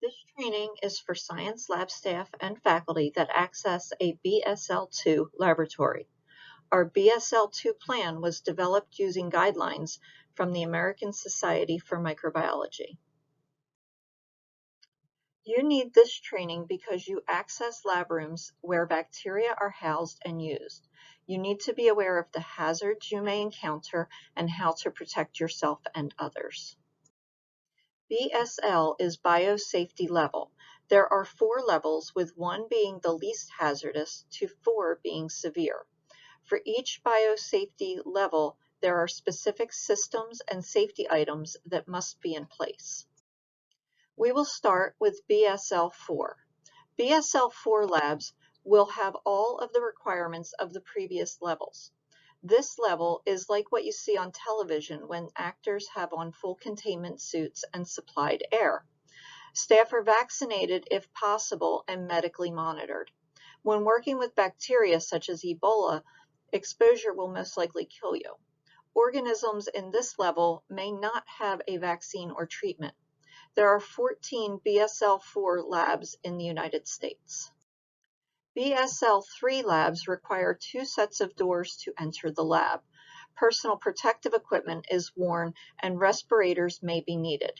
This training is for science lab staff and faculty that access a BSL2 laboratory. Our BSL2 plan was developed using guidelines from the American Society for Microbiology. You need this training because you access lab rooms where bacteria are housed and used. You need to be aware of the hazards you may encounter and how to protect yourself and others. BSL is biosafety level. There are 4 levels, with 1 being the least hazardous to 4 being severe. For each biosafety level, there are specific systems and safety items that must be in place. We will start with BSL4. BSL4 labs will have all of the requirements of the previous levels. This level is like what you see on television when actors have on full containment suits and supplied air. Staff are vaccinated if possible and medically monitored. When working with bacteria such as Ebola, exposure will most likely kill you. Organisms in this level may not have a vaccine or treatment. There are 14 BSL4 labs in the United States. BSL3 labs require 2 sets of doors to enter the lab. Personal protective equipment is worn and respirators may be needed.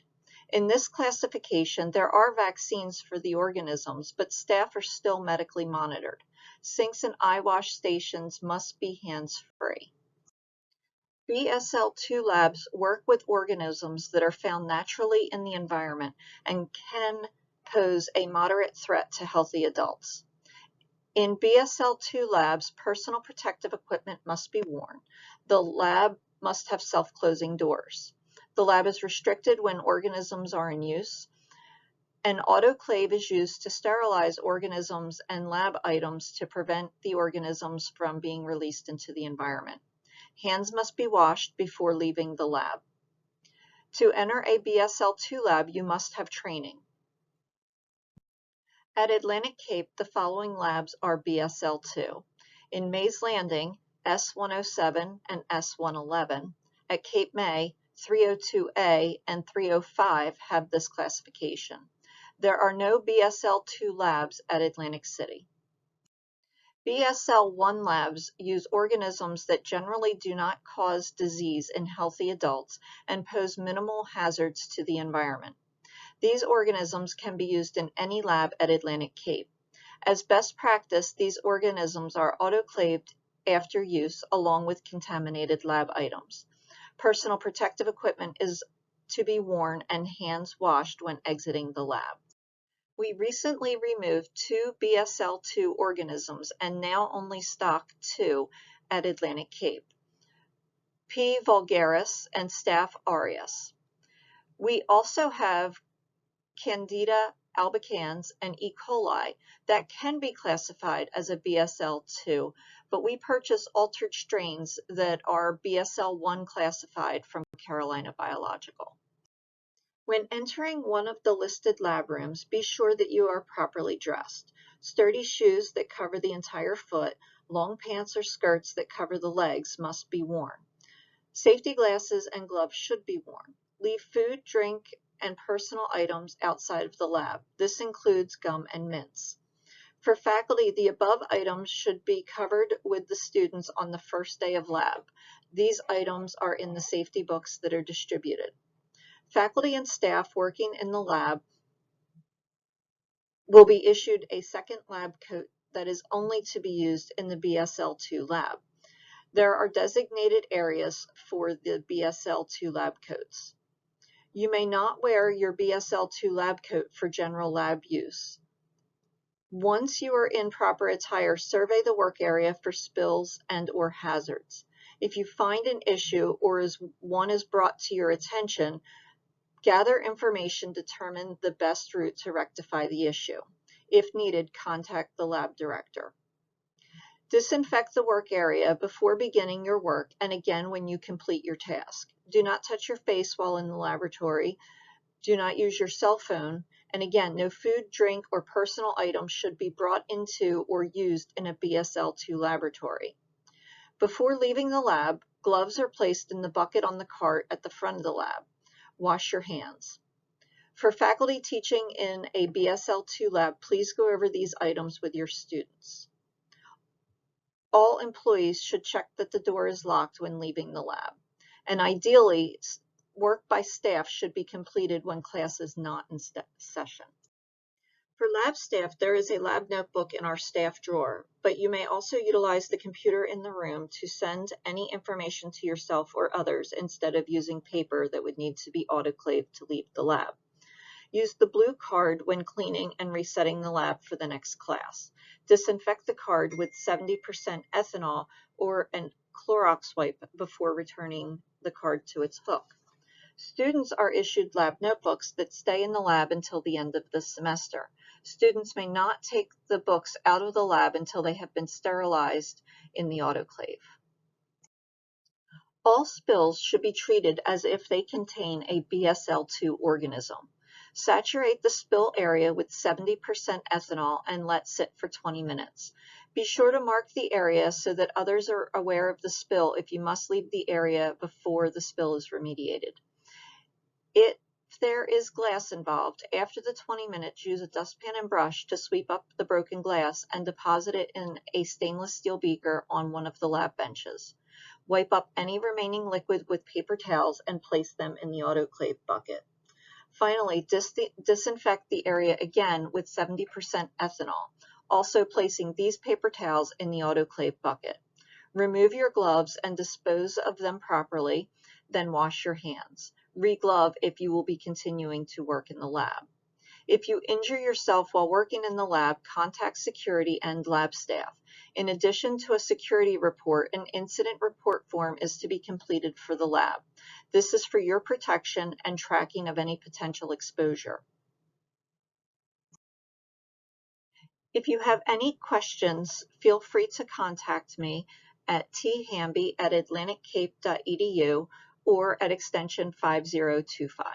In this classification, there are vaccines for the organisms, but staff are still medically monitored. Sinks and eye wash stations must be hands-free. BSL2 labs work with organisms that are found naturally in the environment and can pose a moderate threat to healthy adults. In BSL2 labs, personal protective equipment must be worn. The lab must have self-closing doors. The lab is restricted when organisms are in use. An autoclave is used to sterilize organisms and lab items to prevent the organisms from being released into the environment. Hands must be washed before leaving the lab. To enter a BSL2 lab, you must have training. At Atlantic Cape, the following labs are BSL2. In Mays Landing, S107 and S111. At Cape May, 302A and 305 have this classification. There are no BSL2 labs at Atlantic City. BSL1 labs use organisms that generally do not cause disease in healthy adults and pose minimal hazards to the environment. These organisms can be used in any lab at Atlantic Cape. As best practice, these organisms are autoclaved after use along with contaminated lab items. Personal protective equipment is to be worn and hands washed when exiting the lab. We recently removed 2 BSL2 organisms and now only stock 2 at Atlantic Cape, P. vulgaris and Staph aureus. We also have Candida albicans and E. coli that can be classified as a BSL2, but we purchase altered strains that are BSL1 classified from Carolina Biological. When entering one of the listed lab rooms, be sure that you are properly dressed. Sturdy shoes that cover the entire foot, long pants or skirts that cover the legs must be worn. Safety glasses and gloves should be worn. Leave food, drink, and personal items outside of the lab. This includes gum and mints. For faculty, the above items should be covered with the students on the first day of lab. These items are in the safety books that are distributed. Faculty and staff working in the lab will be issued a second lab coat that is only to be used in the BSL2 lab. There are designated areas for the BSL2 lab coats. You may not wear your BSL2 lab coat for general lab use. Once you are in proper attire, survey the work area for spills and/or hazards. If you find an issue or one is brought to your attention, gather information, determine the best route to rectify the issue. If needed, contact the lab director. Disinfect the work area before beginning your work and again when you complete your task. Do not touch your face while in the laboratory. Do not use your cell phone. And again, no food, drink, or personal items should be brought into or used in a BSL2 laboratory. Before leaving the lab, gloves are placed in the bucket on the cart at the front of the lab. Wash your hands. For faculty teaching in a BSL2 lab, please go over these items with your students. All employees should check that the door is locked when leaving the lab. And ideally, work by staff should be completed when class is not in session. For lab staff, there is a lab notebook in our staff drawer, but you may also utilize the computer in the room to send any information to yourself or others instead of using paper that would need to be autoclaved to leave the lab. Use the blue card when cleaning and resetting the lab for the next class. Disinfect the card with 70% ethanol or a Clorox wipe before returning the card to its hook. Students are issued lab notebooks that stay in the lab until the end of the semester. Students may not take the books out of the lab until they have been sterilized in the autoclave. All spills should be treated as if they contain a BSL2 organism. Saturate the spill area with 70% ethanol and let sit for 20 minutes. Be sure to mark the area so that others are aware of the spill if you must leave the area before the spill is remediated. If there is glass involved, after the 20 minutes, use a dustpan and brush to sweep up the broken glass and deposit it in a stainless steel beaker on one of the lab benches. Wipe up any remaining liquid with paper towels and place them in the autoclave bucket. Finally, disinfect the area again with 70% ethanol, also placing these paper towels in the autoclave bucket. Remove your gloves and dispose of them properly, then wash your hands. Re-glove if you will be continuing to work in the lab. If you injure yourself while working in the lab, contact security and lab staff. In addition to a security report, an incident report form is to be completed for the lab. This is for your protection and tracking of any potential exposure. If you have any questions, feel free to contact me at thamby@atlanticcape.edu or at extension 5025.